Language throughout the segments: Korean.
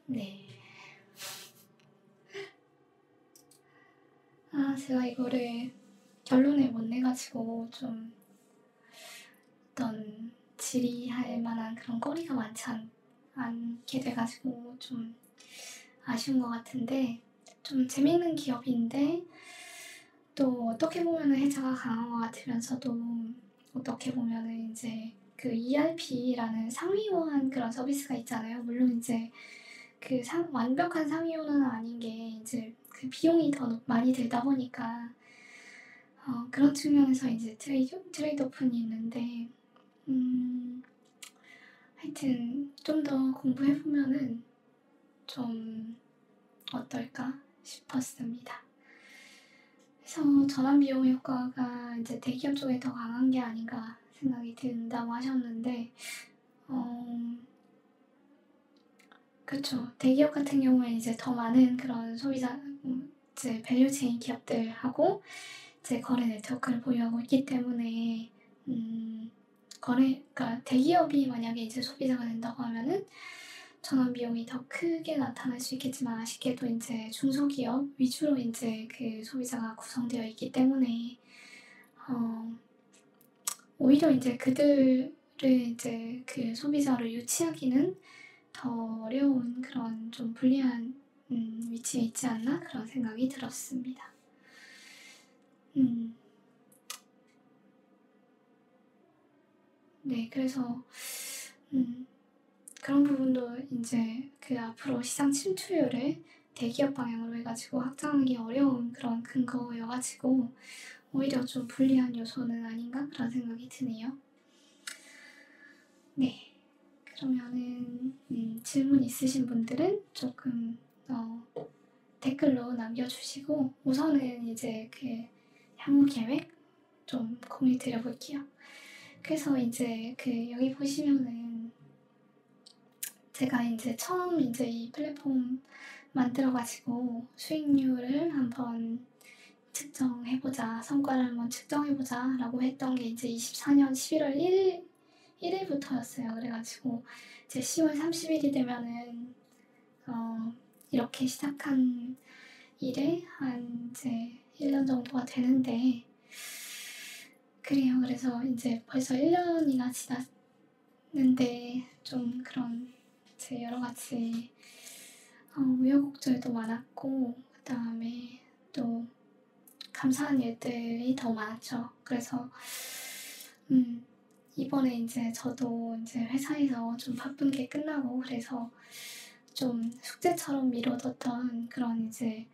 네. 제가 이거를 결론을 못 내가지고 좀 어떤 질의할 만한 그런 거리가 많지 않게 돼가지고 좀 아쉬운 것 같은데, 좀 재밌는 기업인데 또 어떻게 보면은 회사가 강한 것 같으면서도 어떻게 보면은 이제 그 ERP라는 상위호환 그런 서비스가 있잖아요. 물론 이제 그 완벽한 상위호는 아닌 게 이제 그 비용이 더 많이 들다 보니까 그런 측면에서 이제 트레이드오프는 있는데, 하여튼 좀 더 공부해보면은 좀 어떨까 싶었습니다. 그래서 전환비용 효과가 이제 대기업 쪽에 더 강한 게 아닌가 생각이 든다고 하셨는데, 그렇죠. 대기업 같은 경우에 이제 더 많은 그런 소비자, 이제 밸류체인 기업들하고 이제 거래 네트워크를 보유하고 있기 때문에, 그러니까 대기업이 만약에 이제 소비자가 된다고 하면은 전환 비용이 더 크게 나타날 수 있겠지만, 아쉽게도 이제 중소기업 위주로 이제 그 소비자가 구성되어 있기 때문에, 오히려 이제 그들을 이제 그 소비자를 유치하기는 더 어려운 그런 좀 불리한 위치에 있지 않나 그런 생각이 들었습니다. 네, 그래서 그런 부분도 이제 그 앞으로 시장 침투율을 대기업 방향으로 해가지고 확장하기 어려운 그런 근거여가지고 오히려 좀 불리한 요소는 아닌가 그런 생각이 드네요. 네, 그러면은 질문 있으신 분들은 조금 댓글로 남겨주시고, 우선은 이제 그 향후 계획 좀 공유 드려볼게요. 그래서 이제 그 여기 보시면은 제가 이제 처음 이제 이 플랫폼 만들어가지고 수익률을 한번 측정해보자, 성과를 한번 측정해보자 라고 했던 게 이제 24년 11월 1일부터였어요. 그래가지고 이제 10월 30일이 되면은 이렇게 시작한 일에 한 이제 1년 정도가 되는데, 그래요. 그래서 이제 벌써 1년이나 지났는데 좀 그런 제 여러 가지 우여곡절도 많았고, 그 다음에 또 감사한 일들이 더 많았죠. 그래서 이번에 이제 저도 이제 회사에서 좀 바쁜 게 끝나고, 그래서 좀 숙제처럼 미뤄뒀던 그런 이제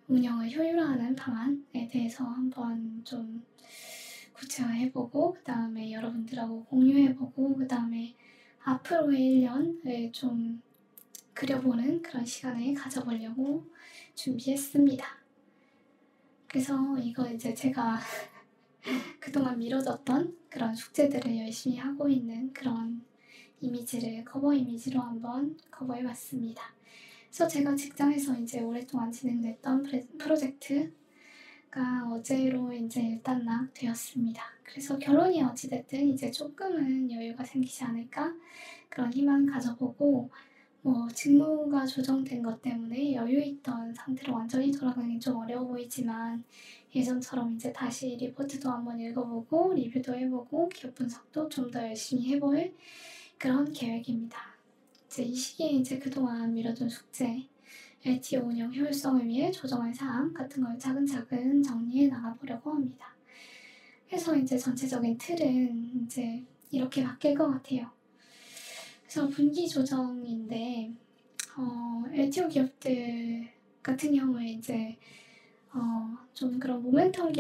운영을 효율화하는 방안에 대해서 한번 좀 구체화해보고, 그 다음에 여러분들하고 공유해보고, 그 다음에 앞으로의 1년을 좀 그려보는 그런 시간을 가져보려고 준비했습니다. 그래서 이거 이제 제가 그동안 미뤄뒀던 그런 숙제들을 열심히 하고 있는 그런 이미지를 커버 이미지로 한번 커버해봤습니다. 그래서 제가 직장에서 이제 오랫동안 진행됐던 프로젝트가 어제로 이제 일단락 되었습니다. 그래서 결론이 어찌됐든 이제 조금은 여유가 생기지 않을까 그런 희망 가져보고, 직무가 조정된 것 때문에 여유 있던 상태로 완전히 돌아가기 좀 어려워 보이지만, 예전처럼 이제 다시 리포트도 한번 읽어보고 리뷰도 해보고 기업 분석도 좀 더 열심히 해볼 그런 계획입니다. 이제 이 시기에 이제 그동안 미뤄둔 숙제, LTO 운영 효율성을 위해 조정할 사항 같은 걸 차근차근 정리해 나가보려고 합니다. 그래서 이제 전체적인 틀은 이제 이렇게 바뀔 것 같아요. 그래서 분기 조정인데, LTO 기업들 같은 경우에 이제 좀 그런 모멘텀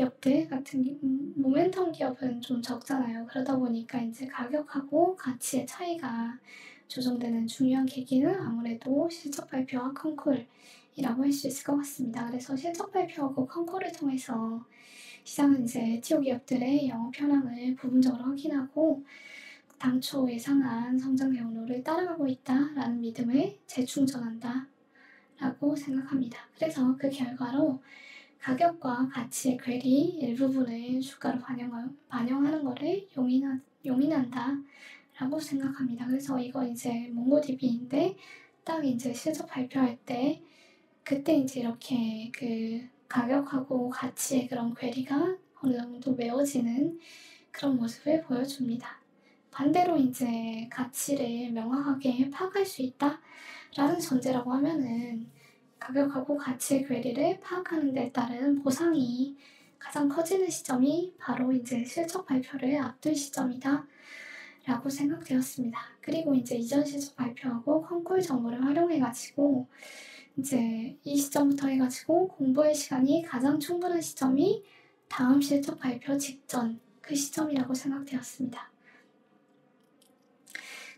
기업은 좀 적잖아요. 그러다 보니까 이제 가격하고 가치의 차이가 조정되는 중요한 계기는 아무래도 실적 발표와 컨콜이라고 할 수 있을 것 같습니다. 그래서 실적 발표하고 컨콜을 통해서 시장은 이제 LTO 기업들의 영업 현황을 부분적으로 확인하고 당초 예상한 성장 경로를 따라가고 있다라는 믿음을 재충전한다 라고 생각합니다. 그래서 그 결과로 가격과 가치의 괴리 일부분을 주가로 반영하는 것을 용인한다 라고 생각합니다. 그래서 이거 이제 몽고DB인데 딱 이제 실적 발표할 때 그때 이제 이렇게 그 가격하고 가치의 그런 괴리가 어느 정도 메워지는 그런 모습을 보여줍니다. 반대로 이제 가치를 명확하게 파악할 수 있다라는 전제라고 하면은 가격하고 가치의 괴리를 파악하는 데 따른 보상이 가장 커지는 시점이 바로 이제 실적 발표를 앞둔 시점이다 라고 생각되었습니다. 그리고 이제 이전 실적 발표하고 컨콜 정보를 활용해가지고 이제 이 시점부터 해가지고 공부할 시간이 가장 충분한 시점이 다음 실적 발표 직전 그 시점이라고 생각되었습니다.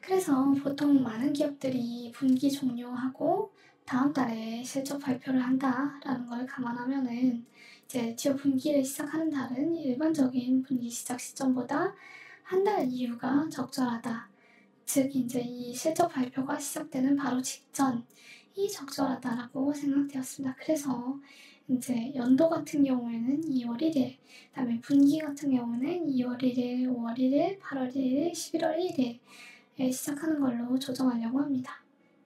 그래서 보통 많은 기업들이 분기 종료하고 다음 달에 실적 발표를 한다라는 걸 감안하면은 이제 기업 분기를 시작하는 달은 일반적인 분기 시작 시점보다 한 달 이후가 적절하다. 즉 이제 이 실적 발표가 시작되는 바로 직전이 적절하다라고 생각되었습니다. 그래서 이제 연도 같은 경우에는 2월 1일, 그다음에 분기 같은 경우는 2월 1일, 5월 1일, 8월 1일, 11월 1일에 시작하는 걸로 조정하려고 합니다.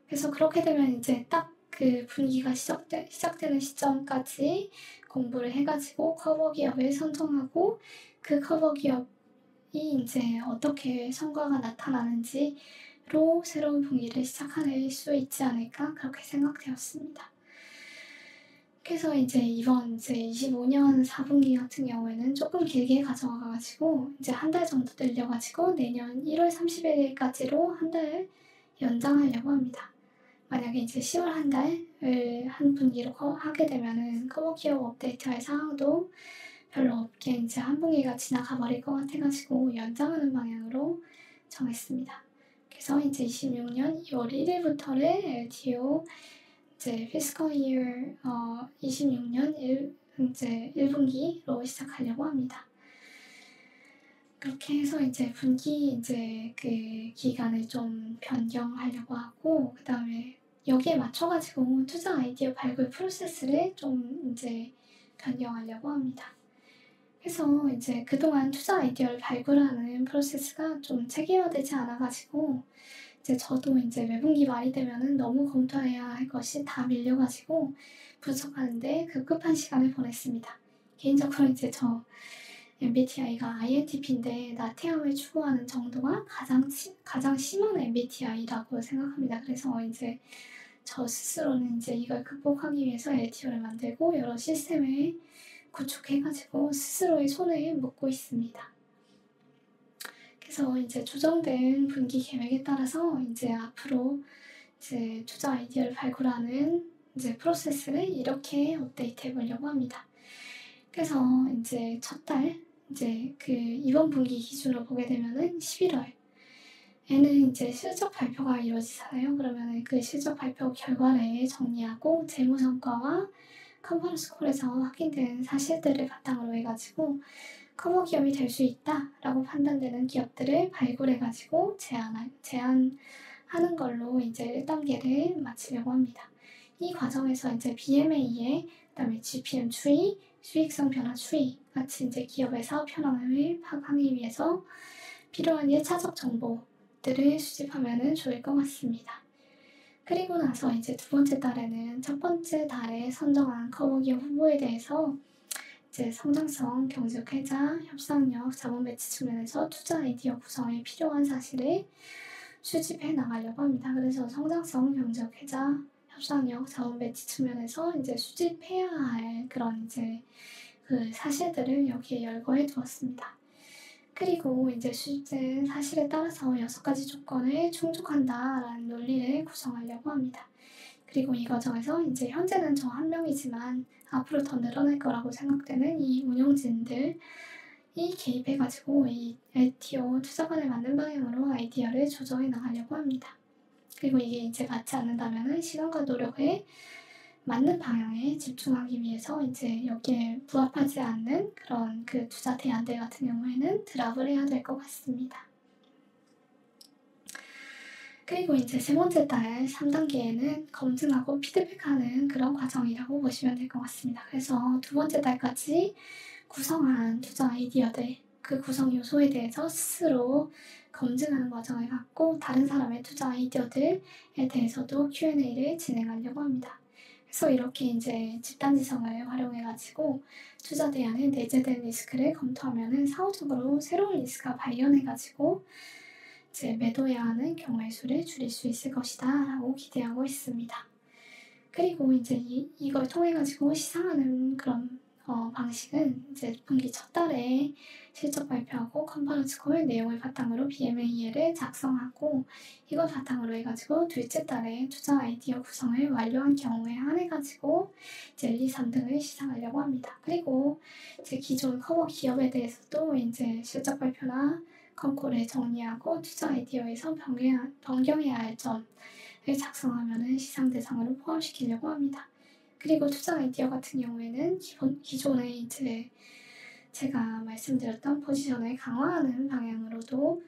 그래서 그렇게 되면 이제 딱 그 분기가 시작되는 시점까지 공부를 해가지고 커버 기업을 선정하고 그 커버 기업이 이제 어떻게 성과가 나타나는지로 새로운 분기를 시작할 수 있지 않을까 그렇게 생각되었습니다. 그래서 이제 이번 이제 25년 4분기 같은 경우에는 조금 길게 가져가가지고 이제 한 달 정도 늘려가지고 내년 1월 31일까지로 한 달 연장하려고 합니다. 만약에 이제 10월 한 달을 한 분기로 하게 되면은 커버 기업 업데이트할 사항도 별로 없게 이제 한 분기가 지나가 버릴 것 같아가지고 연장하는 방향으로 정했습니다. 그래서 이제 26년 2월 1일부터를 LTO 이제 fiscal year 26년 이제 1분기로 시작하려고 합니다. 그렇게 해서 이제 분기 이제 그 기간을 좀 변경하려고 하고 그 다음에 여기에 맞춰가지고 투자 아이디어 발굴 프로세스를 좀 이제 변경하려고 합니다. 그래서 이제 그동안 투자 아이디어를 발굴하는 프로세스가 좀 체계화되지 않아가지고 이제 저도 이제 매분기 말이 되면은 너무 검토해야 할 것이 다 밀려가지고 분석하는데 급급한 시간을 보냈습니다. 개인적으로 이제 저 MBTI가 INTP인데 나태함을 추구하는 정도가 가장 심한 MBTI라고 생각합니다. 그래서 이제 저 스스로는 이제 이걸 극복하기 위해서 LTO를 만들고 여러 시스템을 구축해가지고 스스로의 손을 묶고 있습니다. 그래서 이제 조정된 분기 계획에 따라서 이제 앞으로 이제 투자 아이디어를 발굴하는 이제 프로세스를 이렇게 업데이트 해보려고 합니다. 그래서 이제 첫 달, 이제 그 이번 분기 기준으로 보게 되면은 11월에는 이제 실적 발표가 이루어지잖아요. 그러면은 그 실적 발표 결과를 정리하고 재무성과와 컨퍼런스 콜에서 확인된 사실들을 바탕으로 해가지고 커버 기업이 될 수 있다라고 판단되는 기업들을 발굴해가지고 제안하는 걸로 이제 1단계를 마치려고 합니다. 이 과정에서 이제 BMA의 그다음에 GPM 추이, 수익성 변화 추이 같이 이제 기업의 사업 현황을 파악하기 위해서 필요한 1차적 정보들을 수집하면 좋을 것 같습니다. 그리고 나서 이제 두 번째 달에는 첫 번째 달에 선정한 커버 기업 후보에 대해서 이제 성장성, 경제적 회자, 협상력, 자본 배치 측면에서 투자 아이디어 구성에 필요한 사실을 수집해 나가려고 합니다. 그래서 성장성, 경제적 회자, 협상력, 자본 배치 측면에서 이제 수집해야 할 그런 이제 그 사실들을 여기에 열거해 두었습니다. 그리고 이제 수집된 사실에 따라서 6가지 조건을 충족한다라는 논리를 구성하려고 합니다. 그리고 이 과정에서 이제 현재는 저 한 명이지만 앞으로 더 늘어날 거라고 생각되는 이 운영진들이 개입해가지고 이 LTO 투자관을 만든 방향으로 아이디어를 조정해 나가려고 합니다. 그리고 이게 이제 맞지 않는다면은 시간과 노력에 맞는 방향에 집중하기 위해서 이제 여기에 부합하지 않는 그런 그 투자 대안들 같은 경우에는 드랍을 해야 될 것 같습니다. 그리고 이제 세 번째 달 3단계에는 검증하고 피드백하는 그런 과정이라고 보시면 될 것 같습니다. 그래서 두 번째 달까지 구성한 투자 아이디어들 그 구성 요소에 대해서 스스로 검증하는 과정을 갖고 다른 사람의 투자 아이디어들에 대해서도 Q&A를 진행하려고 합니다. 그래서 이렇게 이제 집단지성을 활용해가지고 투자 대안에 내재된 리스크를 검토하면은 사후적으로 새로운 리스크가 발견해가지고 이제 매도해야 하는 경우의 수를 줄일 수 있을 것이다 라고 기대하고 있습니다. 그리고 이제 이걸 통해가지고 시상하는 그런 방식은 이제 분기 첫 달에 실적 발표하고 컨퍼런스 콜 내용을 바탕으로 BMA를 작성하고 이걸 바탕으로 해가지고 둘째 달에 투자 아이디어 구성을 완료한 경우에 한해가지고 이제 1, 2, 3등을 시상하려고 합니다. 그리고 이제 기존 커버 기업에 대해서도 이제 실적 발표나 컨콜을 정리하고 투자 아이디어에서 변경해야 할 점을 작성하면은 시상 대상으로 포함시키려고 합니다. 그리고 투자 아이디어 같은 경우에는 기존에 이제 제가 말씀드렸던 포지션을 강화하는 방향으로도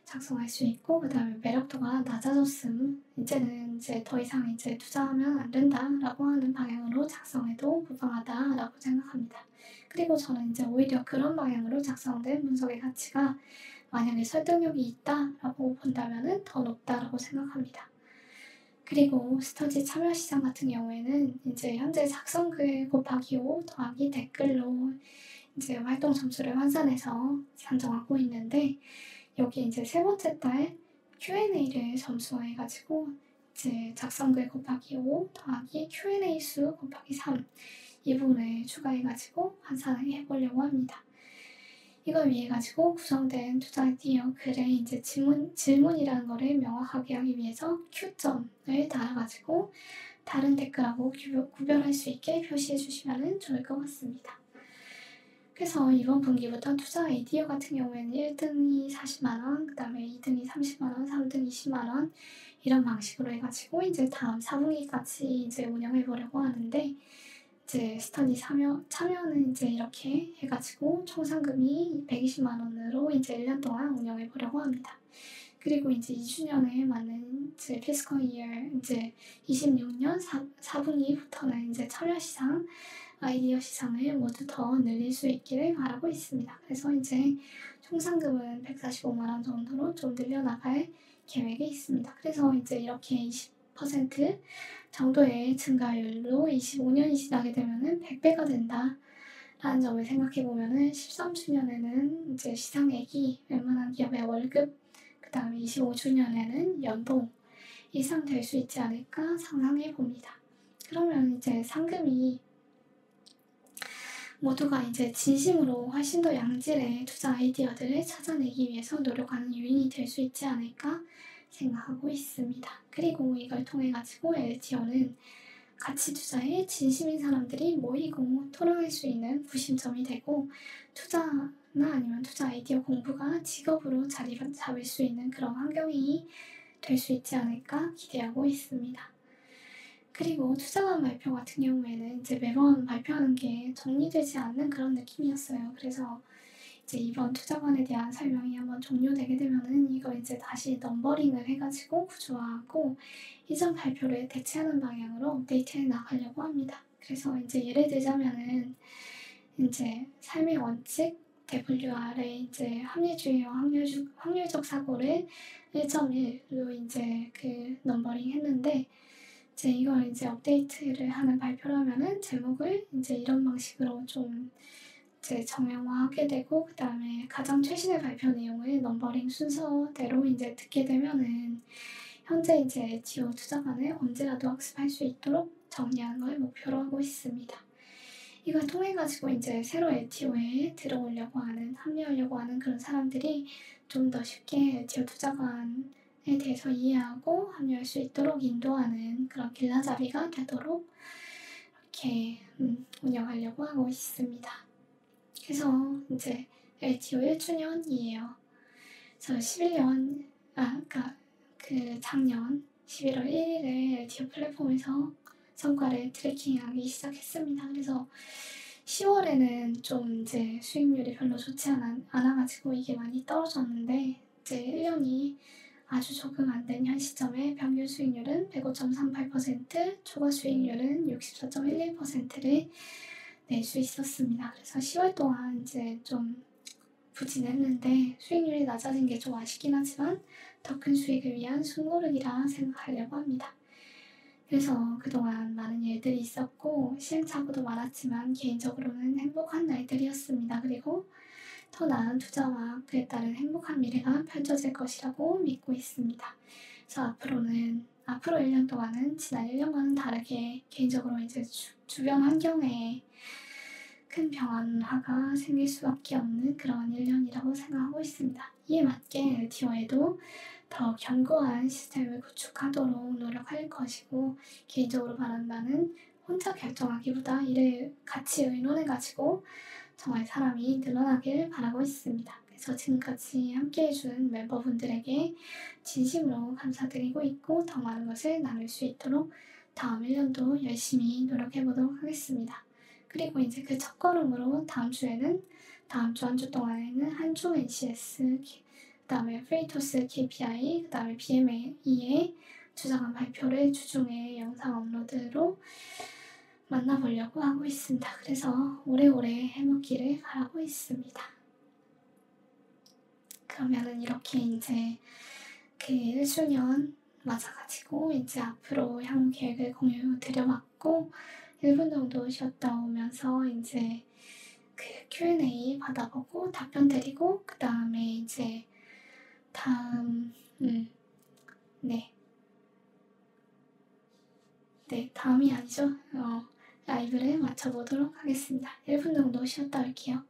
작성할 수 있고, 그 다음에 매력도가 낮아졌음, 이제는 이제 더 이상 이제 투자하면 안 된다라고 하는 방향으로 작성해도 무방하다라고 생각합니다. 그리고 저는 이제 오히려 그런 방향으로 작성된 분석의 가치가 만약에 설득력이 있다라고 본다면은 더 높다라고 생각합니다. 그리고 스터디 참여 시장 같은 경우에는 이제 현재 작성글 곱하기 5 더하기 댓글로 이제 활동 점수를 환산해서 산정하고 있는데, 여기 이제 세 번째 달 Q&A를 점수화해가지고 이제 작성글 곱하기 5 더하기 Q&A 수 곱하기 3 이 부분을 추가해가지고 환산을 해보려고 합니다. 이걸 위해 가지고 구성된 투자 아이디어 글에 이제 질문이라는 거를 명확하게 하기 위해서 Q점을 달아가지고 다른 댓글하고 구별할 수 있게 표시해 주시면 좋을 것 같습니다. 그래서 이번 분기부터 투자 아이디어 같은 경우에는 1등이 40만원, 그 다음에 2등이 30만원, 3등 20만원 이런 방식으로 해가지고 이제 다음 4분기까지 이제 운영해 보려고 하는데, 이제 스터디 참여는 이제 이렇게 해가지고 총 상금이 120만원으로 이제 1년 동안 운영해 보려고 합니다. 그리고 이제 2주년에 맞는 이제 피스컬 이어 이제 26년 4분기부터는 이제 참여 시상, 아이디어 시상을 모두 더 늘릴 수 있기를 바라고 있습니다. 그래서 이제 총 상금은 145만원 정도로 좀 늘려나갈 계획이 있습니다. 그래서 이제 이렇게 20% 정도의 증가율로 25년이 지나게 되면은 100배가 된다라는 점을 생각해 보면은 13주년에는 이제 시상액이 웬만한 기업의 월급, 그 다음에 25주년에는 연봉 이상 될 수 있지 않을까 상상해 봅니다. 그러면 이제 상금이 모두가 이제 진심으로 훨씬 더 양질의 투자 아이디어들을 찾아내기 위해서 노력하는 요인이 될 수 있지 않을까 생각하고 있습니다. 그리고 이걸 통해 가지고 LTO는 가치 투자에 진심인 사람들이 모이고 토론할 수 있는 구심점이 되고, 투자나 아니면 투자 아이디어 공부가 직업으로 자리 잡을 수 있는 그런 환경이 될 수 있지 않을까 기대하고 있습니다. 그리고 투자관 발표 같은 경우에는 이제 매번 발표하는 게 정리되지 않는 그런 느낌이었어요. 그래서 이제 이번 투자관에 대한 설명이 한번 종료되게 되면은 이걸 이제 다시 넘버링을 해가지고 구조화하고 이전 발표를 대체하는 방향으로 업데이트해 나가려고 합니다. 그래서 이제 예를 들자면은 이제 삶의 원칙 WR의 이제 합리주의와 확률적 사고를 1.1로 이제 그 넘버링 했는데, 이제 이걸 이제 업데이트를 하는 발표라면은 제목을 이제 이런 방식으로 좀 이제 정형화하게 되고, 그 다음에 가장 최신의 발표 내용을 넘버링 순서대로 이제 듣게 되면은 현재 이제 LTO 투자관을 언제라도 학습할 수 있도록 정리하는 걸 목표로 하고 있습니다. 이걸 통해 가지고 이제 새로 LTO에 들어오려고 하는, 합류하려고 하는 그런 사람들이 좀 더 쉽게 LTO 투자관 에 대해서 이해하고 합류할 수 있도록 인도하는 그런 길라잡이가 되도록 이렇게 운영하려고 하고 있습니다. 그래서 이제 LTO 1주년이에요. 그래서 그러니까 그 작년 11월 1일에 LTO 플랫폼에서 성과를 트래킹하기 시작했습니다. 그래서 10월에는 좀 이제 수익률이 별로 좋지 않아가지고 이게 많이 떨어졌는데, 이제 1년이 아주 조금 안 된 현 시점에 평균 수익률은 105.38%, 초과 수익률은 64.11%를 낼 수 있었습니다. 그래서 10월 동안 이제 좀 부진했는데 수익률이 낮아진 게 좀 아쉽긴 하지만 더 큰 수익을 위한 숨고르기라 생각하려고 합니다. 그래서 그동안 많은 일들이 있었고 시행착오도 많았지만 개인적으로는 행복한 날들이었습니다. 그리고 더 나은 투자와 그에 따른 행복한 미래가 펼쳐질 것이라고 믿고 있습니다. 그래서 앞으로 1년 동안은 지난 1년과는 다르게 개인적으로 이제 주변 환경에 큰 변화가 생길 수밖에 없는 그런 1년이라고 생각하고 있습니다. 이에 맞게 LTO에도 더 견고한 시스템을 구축하도록 노력할 것이고 개인적으로 바라는 바는 혼자 결정하기보다 이를 같이 의논해가지고 정말 사람이 늘어나길 바라고 있습니다. 그래서 지금까지 함께해준 멤버분들에게 진심으로 감사드리고 있고 더 많은 것을 나눌 수 있도록 다음 1년도 열심히 노력해보도록 하겠습니다. 그리고 이제 그 첫걸음으로 다음 주 한 주 동안에는 한주 NCS, 그 다음에 프레이토스 KPI, 그 다음에 BMA의 주장한 발표를 주중에 영상 업로드로 만나보려고 하고 있습니다. 그래서 오래오래 해먹기를 바라고 있습니다. 그러면은 이렇게 이제 그 1주년 맞아가지고 이제 앞으로 향후 계획을 공유 드려봤고 1분 정도 쉬었다 오면서 이제 그 Q&A 받아보고 답변 드리고 그 다음에 이제 다음이 아니죠. 라이브를 마쳐보도록 하겠습니다. 1분 정도 쉬었다 올게요.